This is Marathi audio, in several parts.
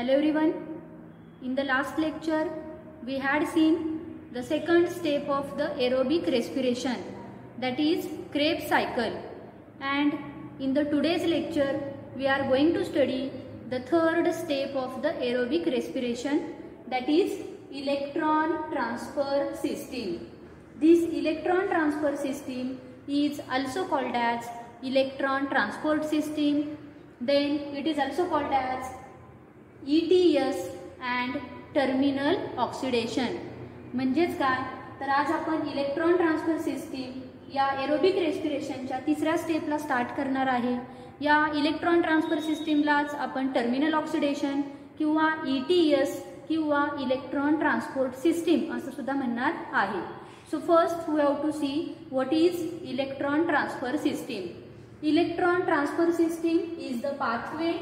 Hello everyone. In the last lecture we had seen the second step of the aerobic respiration, that is Krebs cycle, and in the today's lecture we are going to study the third step of the aerobic respiration, that is electron transfer system. This electron transfer system is also called as electron transport system, then it is also called as ETS and terminal oxidation. म्हणजेच काय, तर आज आपण इलेक्ट्रॉन ट्रान्सफर सिस्टीम या एरोबिक रेस्पिरेशनच्या तिसऱ्या स्टेपला स्टार्ट करणार आहे. या इलेक्ट्रॉन ट्रान्सफर सिस्टीमलाच आपण टर्मिनल ऑक्सिडेशन किंवा ETS किंवा इलेक्ट्रॉन ट्रान्सपोर्ट सिस्टीम असं सुद्धा म्हणणार आहे. So first we have to see what is electron transfer system. Electron transfer system is the pathway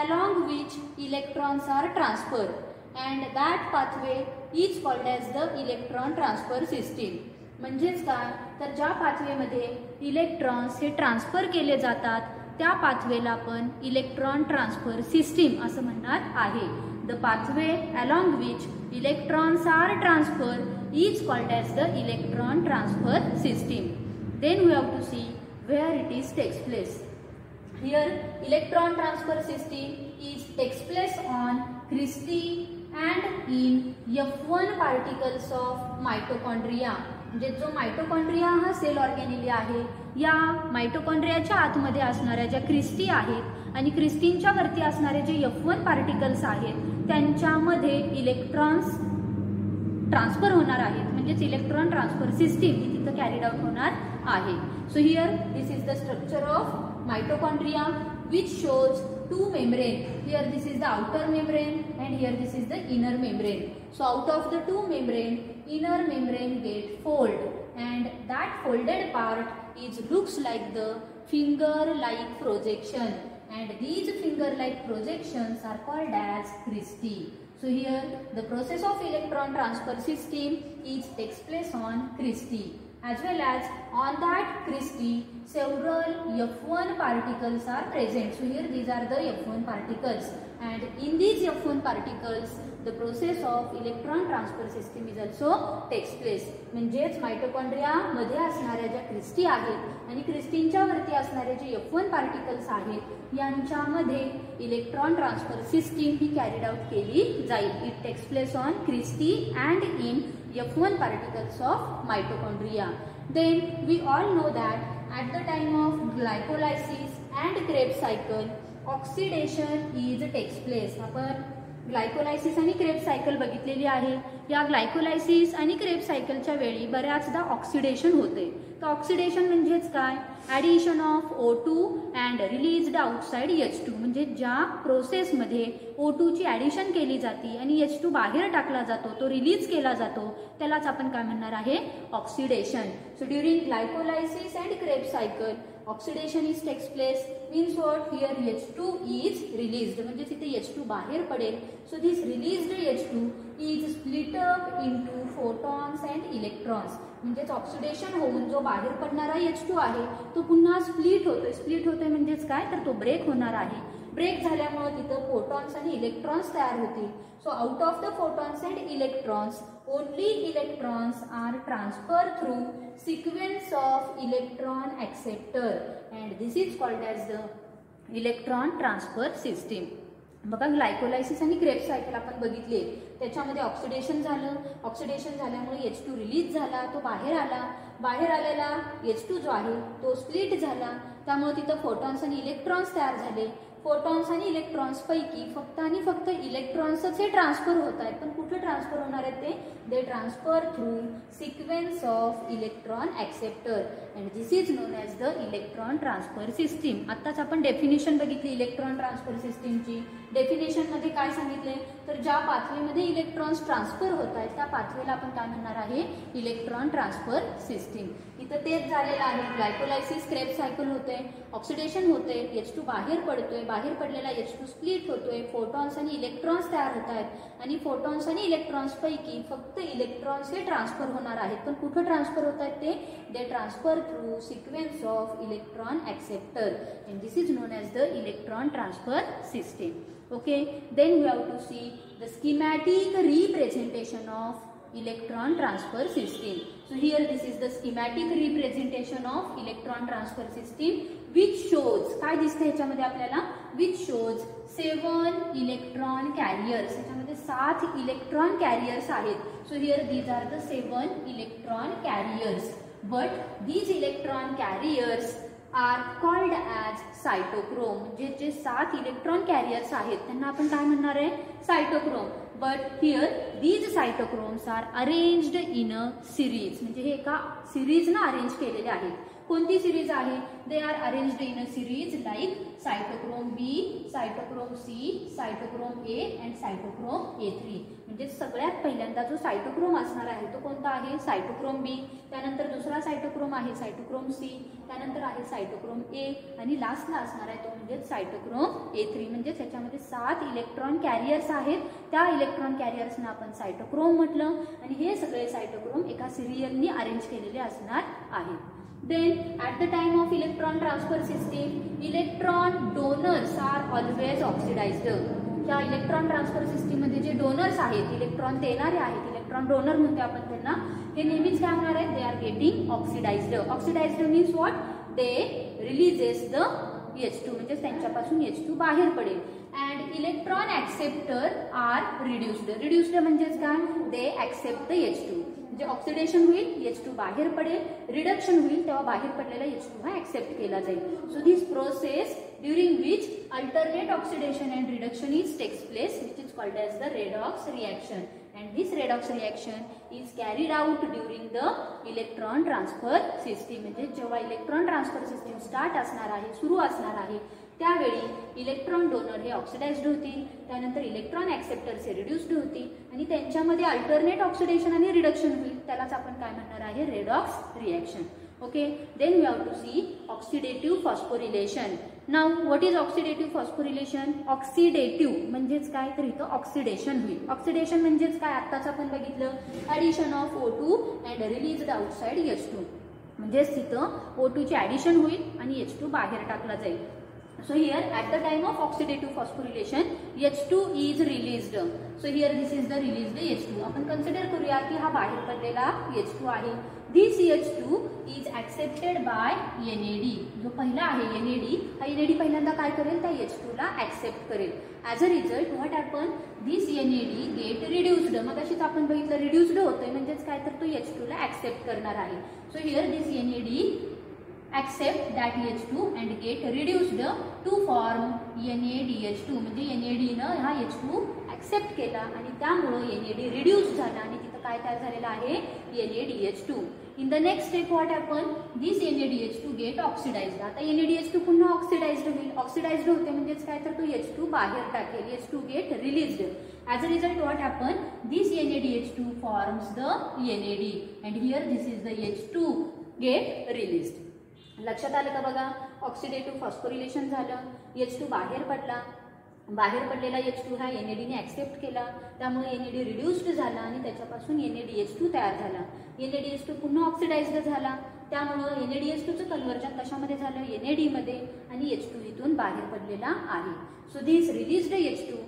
along which electrons are transferred, and that pathway is called as the electron transfer system. म्हणजेच काय, तर ज्या पाथवेमध्ये इलेक्ट्रॉन्स हे ट्रान्सफर केले जातात त्या पाथवेला आपण इलेक्ट्रॉन ट्रान्सफर सिस्टीम असं म्हणणार आहे. The pathway along which electrons are transferred is called as the electron transfer system. Then we have to see where it is takes place. Here electron transfer system takes place on crystal and in F1 particles of mitochondria. म्हणजे जो माइटोकॉन्ड्रिया हा सेल ऑर्गेनेली आहे, या माइटोकॉन्ड्रियाच्या आतमध्ये असणाऱ्या ज्या क्रिस्टी आहेत आणि क्रिस्टीनच्या वरती असणारे जे F1 पार्टिकल्स आहेत त्यांच्यामध्ये इलेक्ट्रॉन्स ट्रान्सफर होणार आहेत. म्हणजेच इलेक्ट्रॉन ट्रान्सफर सिस्टीम ही तिथं कॅरीड आउट होणार आहे. So here this is the structure of mitochondria, which shows two membrane. Here this is the outer membrane and here this is the inner membrane. So out of the two membrane, inner membrane get fold, and that folded part is looks like the finger like projection, and these finger like projections are called as cristae. So here the process of electron transfer system takes place on cristae, as well as on that cristae several F1 particles are present. So here these are the F1 particles, and in these F1 particles the process of electron transfer system is also takes place. म्हणजेच माइटोकॉन्ड्रिया मध्ये असणाऱ्या ज्या क्रिस्टी आहेत आणि क्रिस्टीनच्या वरती असणारे जे F1 पार्टिकल्स आहेत यांच्यामध्ये इलेक्ट्रॉन ट्रान्सफर सिस्टीम ही कॅरीड आउट केली जाईल. It takes place on cristae and in F1 particles of mitochondria. Then we all know that at the time of glycolysis and Krebs cycle, oxidation takes place. आपण ग्लायकोलायसिस आणि क्रेब्स सायकल बघितलेली आहे. या ग्लायकोलायसिस आणि क्रेब्स सायकलच्या वेळी बऱ्याचदा ऑक्सिडेशन होते. तर ऑक्सिडेशन म्हणजेच काय, addition of O2 and released outside H2. म्हणजे ज्या प्रोसेसमध्ये O2 ची ॲडिशन केली जाते आणि H2 बाहेर टाकला जातो, तो रिलीज केला जातो, त्यालाच आपण काय म्हणणार आहे, oxidation. So during glycolysis and Krebs cycle oxidation takes place, means what, here H2 is released. म्हणजे तिथे H2 बाहेर पडेल. So this released H2 is split up into photons and electrons. म्हणजेच ऑक्सिडेशन होऊन जो बाहेर पडणारा H2 आहे तो पुन्हा स्प्लिट होतोय. स्प्लिट होतोय म्हणजेच काय, तर तो ब्रेक होणार आहे. ब्रेक झाल्यामुळे तिथं फोटॉन्स आणि इलेक्ट्रॉन्स तयार होतील. So out of the photons and electrons only electrons are transferred through sequence of electron acceptor, and this is called as the electron transfer system. बघा, ग्लायकोलायसिस आणि क्रेब्स सायकल आपण बघितले, त्याच्यामध्ये ऑक्सिडेशन झालं. ऑक्सिडेशन झाल्यामुळे H2 रिलीज झाला, तो बाहेर आला. बाहेर आलेला H2 जो आहे तो स्प्लिट झाला, त्यामुळे तिथं फोटॉन्स आणि इलेक्ट्रॉन्स तयार झाले. फोटॉन्स आणि इलेक्ट्रॉन्स पैकी फक्त आणि फक्त इलेक्ट्रॉन्सच हे ट्रान्सफर होत आहेत. पण कुठे ट्रान्सफर होणार आहेत ते transfer through sequence of electron acceptor, and this is known as the electron transfer system. आत्ताच आपण डेफिनेशन बघितली इलेक्ट्रॉन ट्रान्सफर सिस्टीमची. डेफिनेशनमध्ये काय सांगितले, तर ज्या पाथवेमध्ये इलेक्ट्रॉन्स ट्रान्सफर होत आहेत त्या पाथवेला आपण काय म्हणणार आहे, इलेक्ट्रॉन ट्रान्सफर सिस्टीम. इथं तेच झालेलं आहे. ग्लायकोलायसिस क्रेब्स सायकल होते, ऑक्सिडेशन होते, H2 बाहेर पडतोय, बाहेर पडलेला H2 स्प्लिट होतोय, फोटॉन्स आणि इलेक्ट्रॉन्स तयार होत आहेत आणि फोटॉन्स आणि इलेक्ट्रॉन्स पैकी फक्त इलेक्ट्रॉन्स हे ट्रान्सफर होणार आहेत. पण कुठे ट्रान्सफर होत आहेत ते transfer through sequence of electron acceptor, and this is known as the electron transfer system. Okay, then we have to see the schematic representation of electron transfer system. So here this is the schematic representation of electron transfer system, which shows काय दिसते ह्याच्यामध्ये आपल्याला, which shows 7 electron carriers. ह्याच्यामध्ये 7 इलेक्ट्रॉन कॅरियर्स आहेत. So here these are the 7 electron carriers. But these electron carriers are called as cytochrome. म्हणजे जे 7 इलेक्ट्रॉन कॅरियर्स आहेत त्यांना आपण काय म्हणणार आहे, cytochrome. But here these cytochromes are arranged in a series. म्हणजे हे एका सिरीजनं अरेंज केलेले आहेत. कोणती सिरीज आहे, they are arranged in a series like cytochrome B, cytochrome C, cytochrome A and cytochrome A3. म्हणजे सगळ्यात पहिल्यांदा जो सायटोक्रोम असणार आहे तो कोणता आहे, सायटोक्रोम बी. त्यानंतर दुसरा सायटोक्रोम आहे सायटोक्रोम सी, त्यानंतर आहे सायटोक्रोम ए आणि लास्टला असणार आहे तो म्हणजे सायटोक्रोम A3. म्हणजे त्याच्यामध्ये 7 इलेक्ट्रॉन कॅरियर्स आहेत. त्या इलेक्ट्रॉन कॅरियर्सना आपण सायटोक्रोम म्हटलं आणि हे सगळे सायटोक्रोम एका सिरियलनी अरेंज केलेले असणार आहेत. Then at the time of electron transfer system, electron donors are always oxidized. त्या इलेक्ट्रॉन ट्रान्सफर सिस्टीम मध्ये जे डोनर्स आहेत, इलेक्ट्रॉन देणारे आहेत, इलेक्ट्रॉन डोनर म्हणतो आपण त्यांना, हे नेहमीच काय होणार आहेत, they are getting oxidized. Oxidized means what, they releases the H2. म्हणजे त्यांच्यापासून H2 बाहेर पडेल. And electron acceptor are reduced. Reduced म्हणजेच काय, दे ऍक्सेप्ट द H2. म्हणजे ऑक्सिडेशन होईल, H2 बाहेर पडेल, रिडक्शन होईल, तेव्हा बाहेर पडलेला H2 हा ऍक्सेप्ट केला जाईल. So this process during which alternate oxidation and reduction is takes place, which is called as the redox reaction. And this redox reaction is carried out during the electron transfer system. म्हणजे जेव्हा इलेक्ट्रॉन ट्रान्सफर सिस्टीम स्टार्ट असणार आहे, सुरू असणार आहे, त्यावेळी इलेक्ट्रॉन डोनर हे ऑक्सिडाइज्ड होतील, त्यानंतर इलेक्ट्रॉन ऍक्सेप्टर्स हे रिड्युस्ड होतील आणि त्यांच्यामध्ये अल्टरनेट ऑक्सिडेशन आणि रिडक्शन होईल. त्यालाच आपण काय म्हणणार आहे, redox reaction. Okay, then we have to see oxidative phosphorylation. Now what is oxidative phosphorylation. Oxidative म्हणजेच काय, तर इथं ऑक्सिडेशन होईल. ऑक्सिडेशन म्हणजेच काय, आत्ताच आपण बघितलं, addition of O2 and released outside H2. म्हणजेच तिथं O2 ची ऍडिशन होईल आणि H2 बाहेर टाकला जाईल. So here at the time of oxidative phosphorylation H2 is released. So here this is the released H2. आपण कन्सिडर करूया की हा बाहेर पडलेला H2 आहे. This H2 is accepted by NAD. जो पहिला आहे NAD, हा NAD पहिल्यांदा काय करेल, त्या H2 ला ऍक्सेप्ट करेल. As a result what happen, this NAD get reduced. मग अशीच आपण बघितलं रिड्युस्ड होतोय म्हणजेच काय, तर तो H2 ला ऍक्सेप्ट करणार आहे. So here this NAD accept that H2 and get reduced to form NADH2. म्हणजे NAD न हा H2 accept केला आणि त्यामुळे NAD reduce झाला आणि तिथं काय तयार झालेला आहे, NADH2. In the next step what happen, this NADH2 get oxidized. आता NADH2 पुन्हा ऑक्सिडाइज्ड होईल. ऑक्सिडाइज्ड होते म्हणजेच काय, तर तो H2 बाहेर टाकेल. H2 get released. As a result what happen, this NADH2 forms the NAD and here this is the H2 get released. लक्षात आलं का बघा, ऑक्सिडेटिव्ह फॉस्फोरिलेशन झालं, H2 बाहेर पडला, बाहेर पडलेला H2 हा NAD ने ऍक्सेप्ट केला, त्यामुळे NAD रिड्युस्ड झाला आणि त्याच्यापासून NADH2 तयार झाला. NADH2 पुन्हा ऑक्सिडाइज्ड झाला, त्यामुळे NADH2 चं कन्व्हर्जन कशामध्ये झालं, NAD मध्ये, आणि H2 इथून बाहेर पडलेला आहे. So this released H2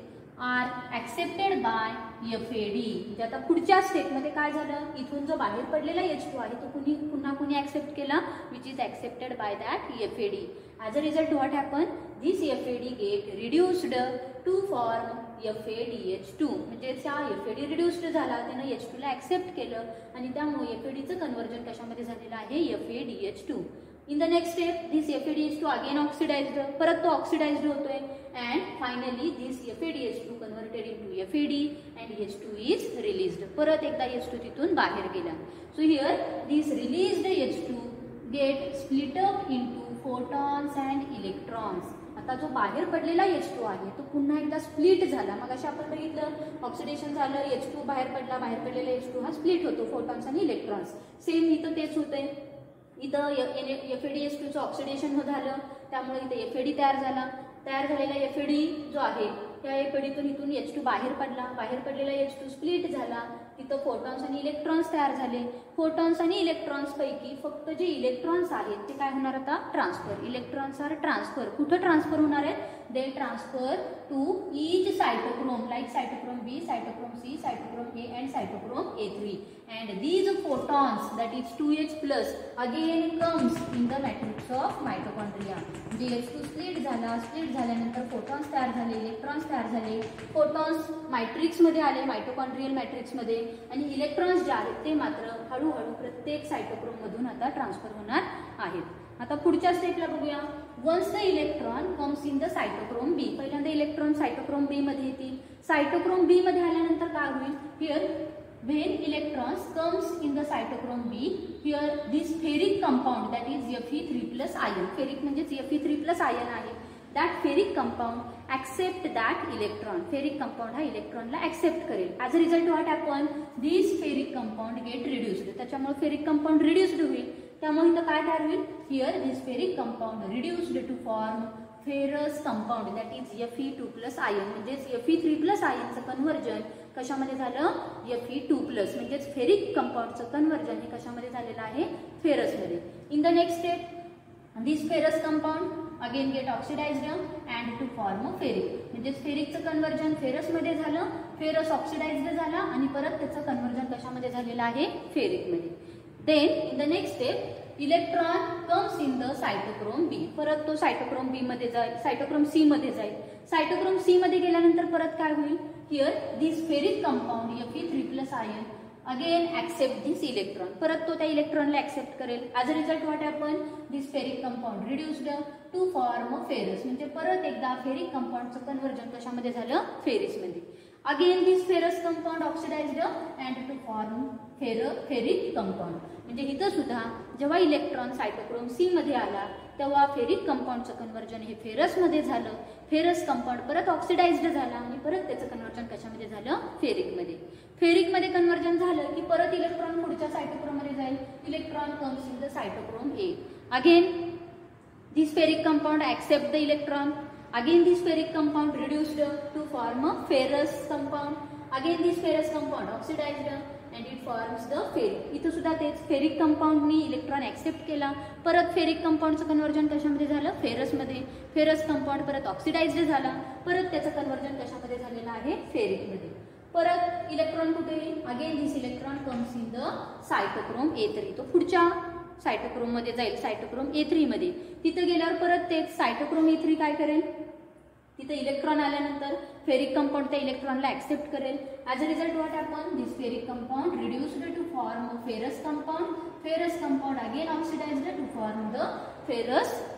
are accepted by FAD. म्हणजे आता पुढच्या स्टेपमध्ये काय झालं, इथून जो बाहेर पडलेला H2 आहे तो पुन्हा कुणी ऍक्सेप्ट केला, which is accepted by that FAD. As a result what happen, this FAD get reduced to form FADH2. म्हणजे त्या FAD रिड्युस्ड झाला, त्यानं H2 ला ऍक्सेप्ट केलं आणि त्यामुळे FADचं कन्व्हर्जन कशामध्ये झालेलं आहे, FADH2. In the next step, this FADH2 again oxidized, परत तो ऑक्सिडाइज्ड होतोय and finally this FADH2 converted into FAD and H2 is released. परत एकदा H2 तिथून बाहेर गेला. So here this released H2 get split up into photons and electrons. आता जो बाहेर पडलेला H2 आहे तो पुन्हा एकदा स्प्लिट झाला. मग अशा आपण बघितलं ऑक्सिडेशन झालं, H2 बाहेर पडला, बाहेर पडलेला H2 हा स्प्लिट होतो, फोटॉन्स आणि इलेक्ट्रॉन्स. सेम इथं तेच होतंय. इथं FADH2चं ऑक्सिडेशन झालं, त्यामुळे इथे FAD तयार झाला. तयार झालेला FAD जो आहे त्या FADतून इथून H2 बाहेर पडला, बाहेर पडलेला H2 स्प्लिट झाला, तिथं फोटॉन्स आणि इलेक्ट्रॉन्स तयार झाले. फोटॉन्स आणि इलेक्ट्रॉन्स पैकी फक्त जे इलेक्ट्रॉन्स आहेत ते काय होणार आता ट्रान्सफर. Electrons are transfer. कुठं ट्रान्सफर होणार आहेत? They transfer to each cytochrome like cytochrome B, cytochrome C, cytochrome A and cytochrome A3. And these photons, that is 2H plus, again comes in the matrix of mitochondria. H2 split झाला, स्प्लिट झाल्यानंतर फोटॉन्स तयार झाले, इलेक्ट्रॉन्स तयार झाले. फोटॉन्स मॅट्रिक्स मध्ये आले, मायटोकॉन्ड्रियल मॅट्रिक्स मध्ये, आणि इलेक्ट्रॉन्स जे आहेत ते मात्र हळूहळू प्रत्येक सायटोक्रोम मधून आता ट्रान्सफर होणार आहेत. आता पुढच्या स्टेपला बघूया. Once the electron comes in the cytochrome B. पहिल्यांदा इलेक्ट्रॉन सायटोक्रोम बी मध्ये येतील. सायटोक्रोम बी मध्ये आल्यानंतर काय होईल? Here when electrons comes in the cytochrome B, here this ferric compound, that is Fe3 plus ion, ferric म्हणजे Fe3 plus ion आहे, that ferric compound accept that electron. ferric compound हा इलेक्ट्रॉनला accept करेल. as a result what happen? this ferric compound get reduced. त्याच्यामुळे ferric compound reduced होईल. त्यामुळे इथं काय तयार होईल? here this ferric compound reduced to form ferrous compound, that is Fe2 plus ion. म्हणजे Fe3 plus ion चं कन्वर्जन कशामध्ये झालं? Fe2 प्लस म्हणजेच फेरिक कंपाऊंडचं कन्वर्जन हे कशामध्ये झालेलं आहे? फेरस मध्ये. In the next step this ferrous compound again get oxidized and to form ferric. म्हणजेच फेरिकचं कन्वर्जन फेरस मध्ये झालं, फेरस ऑक्सिडाइज्ड झाला आणि परत त्याचं कन्वर्जन कशामध्ये झालेलं आहे? फेरिक मध्ये. Then in the next step electron comes in the cytochrome B. परत तो सायटोक्रोम बी मध्ये जाईल, सायटोक्रोम सी मध्ये जाईल. सायटोक्रोम सी मध्ये गेल्यानंतर परत काय होईल? Here this ferric compound Fe3 plus ion again accept this electron. परत तो त्या इलेक्ट्रॉनला accept करेल. as a result what happen? this ferric compound reduced to form ferrous. म्हणजे परत एकदा फेरिक कंपाऊंडचं कन्वर्जन कशामध्ये झालं? फेरिस मध्ये. again this ferrous compound oxidized and to form ferric compound. म्हणजे इथं सुद्धा जेव्हा इलेक्ट्रॉन सायटोक्रोम सी मध्ये आला तेव्हा फेरिक कंपाऊंडचं कन्वर्जन हे फेरस मध्ये झालं. फेरस कंपाऊंड परत ऑक्सिडाइज्ड झाला आणि परत त्याचं कन्वर्जन कशामध्ये झालं? फेरिक मध्ये. फेरिक मध्ये कन्वर्जन झालं की परत इलेक्ट्रॉन पुढच्या सायटोक्रोम मध्ये जाईल. Electron comes in the cytochrome A. Again this ferric compound accept the electron. Again this ferric compound reduced to form ferrous compound. Again this ferrous compound oxidised and it forms the ferric. इथं सुद्धा तेच फेरिक कंपाऊंडनी इलेक्ट्रॉन ऍक्सेप्ट केला. परत फेरिक कंपाऊंडचं कन्वर्जन कशामध्ये झालं? फेरस मध्ये. फेरस कंपाऊंड परत ऑक्सिडाइज्ड झाला. परत त्याचं कन्वर्जन कशामध्ये झालेलं आहे? फेरिक मध्ये. परत इलेक्ट्रॉन कुठे येईल? Again this electron comes in the cytochrome A3. तो पुढच्या सायटोक्रोम मध्ये जाईल, सायटोक्रोम A3 मध्ये. तिथे गेल्यावर परत तेच सायटोक्रोम A3 काय करेल? तिथे इलेक्ट्रॉन आल्यानंतर फेरिक कंपाऊंड त्या इलेक्ट्रॉनला ऍक्सेप्ट करेल. As a result what happen? This ferric compound reduced to form ferrous compound. Ferrous compound again oxidized to form the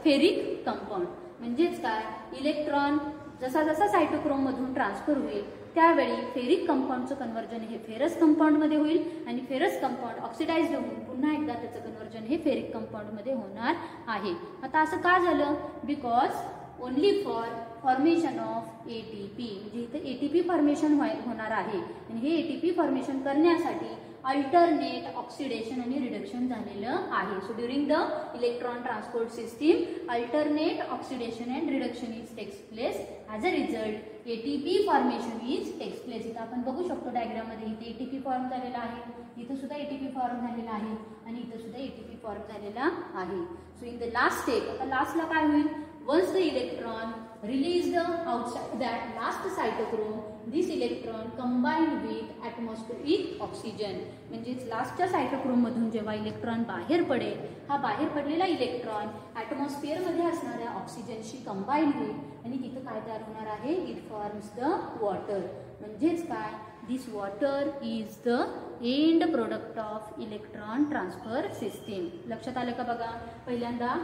ferric compound. म्हणजेच काय? इलेक्ट्रॉन जसा जसा सायटोक्रोम मधून ट्रान्सफर होईल त्यावेळी फेरिक कंपाऊंडचं कन्वर्जन हे फेरस कंपाऊंड मध्ये होईल आणि फेरस कंपाऊंड ऑक्सिडाइज्ड होऊन पुन्हा एकदा त्याचं कन्वर्जन हे फेरिक कंपाऊंड मध्ये होणार आहे. आता असं का झालं? Because only for formation of ATP. म्हणजे इथे एटीपी फॉर्मेशन होणार आहे आणि हे एटीपी फॉर्मेशन करण्यासाठी अल्टरनेट ऑक्सिडेशन आणि रिडक्शन झालेलं आहे. So during the electron transport system alternate oxidation and reduction is takes place. As a result ATP formation is takes place. इथं आपण बघू शकतो डायग्राम मध्ये इथे एटीपी फॉर्म झालेला आहे, इथं सुद्धा एटीपी फॉर्म झालेला आहे आणि इथं सुद्धा एटीपी फॉर्म झालेला आहे. So in the last step, आता लास्टला काय होईल? Once the electron released outside that last cytochrome, this electron combined with atmospheric oxygen. म्हणजेच लास्टच्या सायटोक्रोम मधून जेव्हा इलेक्ट्रॉन बाहेर पडेल, हा बाहेर पडलेला इलेक्ट्रॉन ॲटमॉस्फिअर मध्ये असणाऱ्या ऑक्सिजनशी कंबाईन होईल आणि तिथं काय तयार होणार आहे? It forms the water. म्हणजेच काय? This water is the end product of electron transfer system. लक्षात आलं का बघा? पहिल्यांदा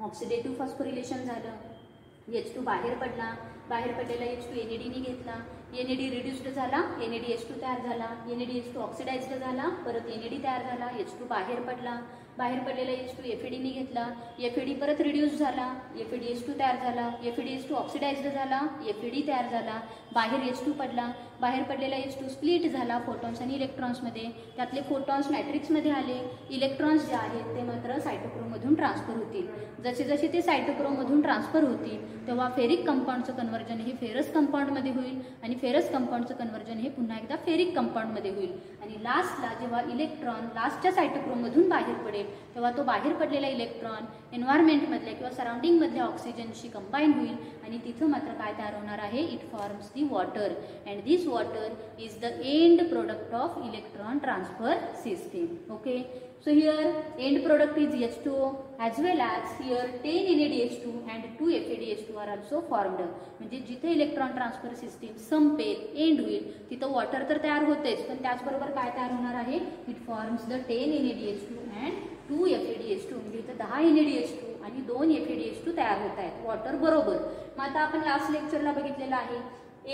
ऑक्सिडेटिव्ह फॉस्फोरिलेशन झालं, H2 बाहेर पडला, बाहेर पडलेला H2 NAD घेतला, NAD रिड्युस्ड झाला, NADH2 तयार झाला, NADH2 ऑक्सिडाइज्ड झाला, परत NAD तयार झाला, H2 बाहेर पडला बाहेर पडलेला H2 FADने घेतला, FAD परत रिड्यूस झाला, FADH2 तयार झाला, FADH2 ऑक्सिडाइज्ड झाला, FAD तयार झाला, बाहेर H2 पडला, बाहेर पडलेला H2 स्प्लिट झाला फोटॉन्स आणि इलेक्ट्रॉन्समध्ये, त्यातले फोटॉन्स मॅट्रिक्समध्ये आले, इलेक्ट्रॉन्स जे आहेत ते मात्र सायटोक्रोममधून ट्रान्सफर होतील. जसे जसे ते सायटोक्रोममधून ट्रान्सफर होतील तेव्हा फेरिक कंपाऊंडचं कन्वर्जन हे फेरस कंपाऊंडमध्ये होईल आणि फेरस कंपाऊंडचं कन्वर्जन हे पुन्हा एकदा फेरिक कंपाऊंडमध्ये होईल. आणि लास्टला जेव्हा इलेक्ट्रॉन लास्टच्या सायटोक्रोममधून बाहेर पडेल तेव्हा तो बाहेर पडलेला इलेक्ट्रॉन एन्व्हायरमेंटमधल्या किंवा सराउंडिंगमधल्या ऑक्सिजनशी कंबाईन होईल आणि तिथं मात्र काय तयार होणार आहे, it forms the water and this water is the end product of electron transfer system. Okay, so here end product is H2O as well as here 10 NADH2 and 2 FADH2 are also formed. म्हणजे जिथे इलेक्ट्रॉन ट्रान्सफर सिस्टीम संपेल, एंड होईल, तिथं वॉटर तर तयार होतेच, पण त्याचबरोबर काय तयार होणार आहे, it forms the 10 NADH2 and 2 FADH2. म्हणजे इथं 10 NADH2 आणि 2 FADH2 तयार होत आहेत वॉटर बरोबर. मग आता आपण लास्ट लेक्चरला बघितलेलं आहे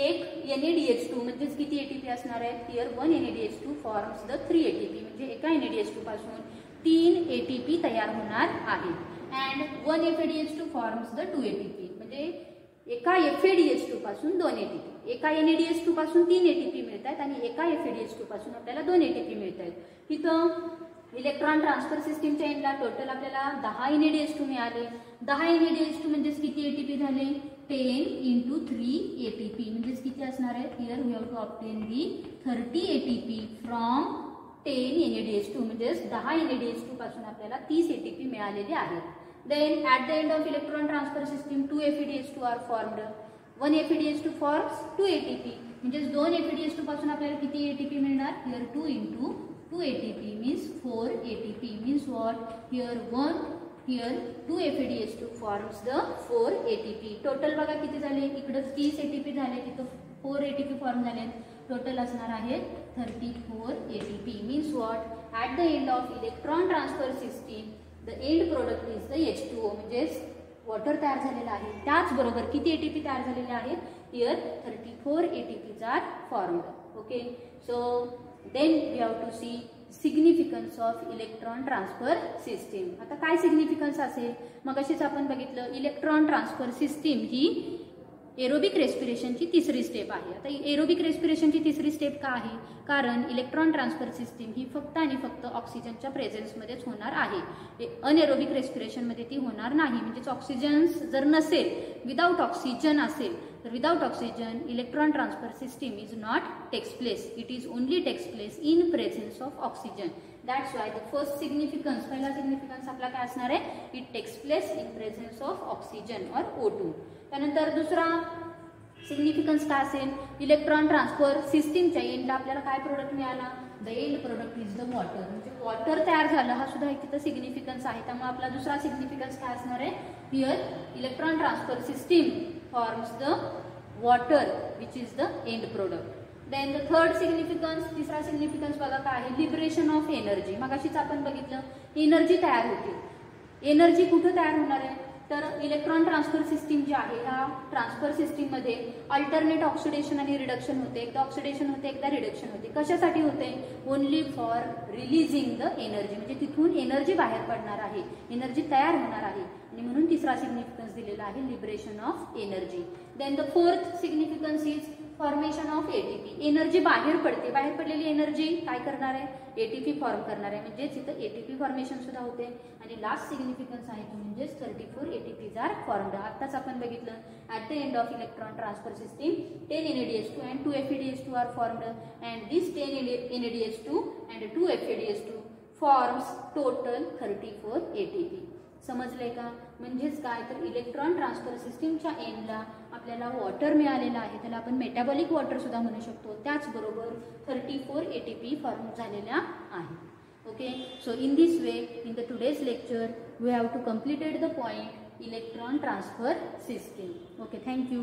एक NADH2 म्हणजेच किती ATP असणार आहे, here 1 NADH2 forms the 3 ATP. म्हणजे एका NADH2 पासून 3 ATP तयार होणार आहे and 1 FADH2 forms the 2 ATP. म्हणजे एका FADH2 पासून 2 ATP, एका NADH2 पासून 3 ATP मिळत आहेत आणि एका FADH2 पासून आपल्याला 2 ATP मिळत आहेत. तिथं इलेक्ट्रॉन ट्रान्सफर सिस्टीमच्या एंडला टोटल आपल्याला 10 NADH2 मिळाले. 10 NADH2 म्हणजेच किती ATP झाले, 10 into 3 ATP. म्हणजेच किती असणार आहे, here we have to obtain the 30 ATP from 10 NADH2. म्हणजेच 10 NADH2 पासून आपल्याला 30 ATP मिळालेले आहेत. Then at the end of electron transfer system 2 FADH2 are formed. 1 FADH2 forms 2 ATP. म्हणजेच 2 FADH2 पासून आपल्याला किती ATP मिळणार, here 2 into 2 ATP means 4 ATP means what, here 1, here 2 FADH2 forms the 4 ATP. Total बघा किती झाले, इकडं 30 ATP झाले, तिथं 4 ATP फॉर्म झाले. टोटल असणार आहे 34 ATP means what, at the end of electron transfer system the end product is the H2O. म्हणजेच वॉटर तयार झालेलं आहे. त्याचबरोबर किती ATP तयार झालेले आहेत, here 34 ATPs are formed. Okay, so then we have to see significance of electron transfer system. आता काय सिग्निफिकन्स असेल, मग अशीच आपण बघितलं इलेक्ट्रॉन ट्रान्सफर सिस्टीम ही एरोबिक रेस्पिरेशनची तिसरी स्टेप आहे. आता एरोबिक रेस्पिरेशनची तिसरी स्टेप का आहे, कारण इलेक्ट्रॉन ट्रान्सफर सिस्टीम ही फक्त आणि फक्त ऑक्सिजनच्या प्रेझेन्समध्येच होणार आहे. अनएरोबिक रेस्पिरेशनमध्ये ती होणार नाही. म्हणजेच ऑक्सिजन जर नसेल, विदाउट ऑक्सिजन असेल, तर without oxygen electron transfer system is not takes place. It is only takes place in presence of oxygen. That's why the first significance, पहिला सिग्निफिकन्स आपला काय असणार आहे, it takes place in presence of oxygen or O2. त्यानंतर दुसरा सिग्निफिकन्स काय असेल, इलेक्ट्रॉन ट्रान्सफर सिस्टीमच्या एंडला आपल्याला काय प्रोडक्ट मिळाला, the end product is the water. म्हणजे वॉटर तयार झालं, हा सुद्धा एक तिथं सिग्निफिकन्स आहे. त्यामुळे आपला दुसरा सिग्निफिकन्स काय असणार आहे, here electron transfer system forms the water which is the end product. Then the third significance, तिसरा सिग्निफिकन्स बघा काय आहे, लिबरेशन ऑफ एनर्जी. मग अशीच आपण बघितलं एनर्जी तयार होते. एनर्जी कुठं तयार होणार आहे, तर इलेक्ट्रॉन ट्रान्सफर सिस्टीम जी आहे ह्या ट्रान्सफर सिस्टीममध्ये अल्टरनेट ऑक्सिडेशन आणि रिडक्शन होते. एकदा ऑक्सिडेशन होते, एकदा रिडक्शन होते. कशासाठी होते, only for releasing the energy. म्हणजे तिथून एनर्जी बाहेर पडणार आहे, एनर्जी तयार होणार आहे आणि म्हणून तिसरा सिग्निफिकन्स दिलेला आहे liberation of energy. Then the fourth significance is formation of ATP. Energy बाहेर पडते, बाहेर पडलेली एनर्जी काय करणार आहे, ATP फॉर्म करणार आहे. म्हणजेच इथं ATP फॉर्मेशन सुद्धा होते. आणि लास्ट सिग्निफिकन्स आहे तो म्हणजेच 34 ATPs आर फॉर्म्ड. आत्ताच आपण बघितलं at the end of electron transfer system 10 NADH2 and 2 FADH2 are formed and this 10 NADH2 and 2 FADH2 forms total 34 ATP. समजलंय का, म्हणजेच काय तर इलेक्ट्रॉन ट्रान्सफर सिस्टीमच्या एंडला आपल्याला वॉटर मिळालेलं आहे, त्याला आपण मेटाबॉलिक वॉटर सुद्धा म्हणू शकतो. त्याचबरोबर 34 ATP फॉर्म झालेल्या आहेत. Okay, so in this way in the today's lecture we have to completed the point electron transfer system. Okay, thank you.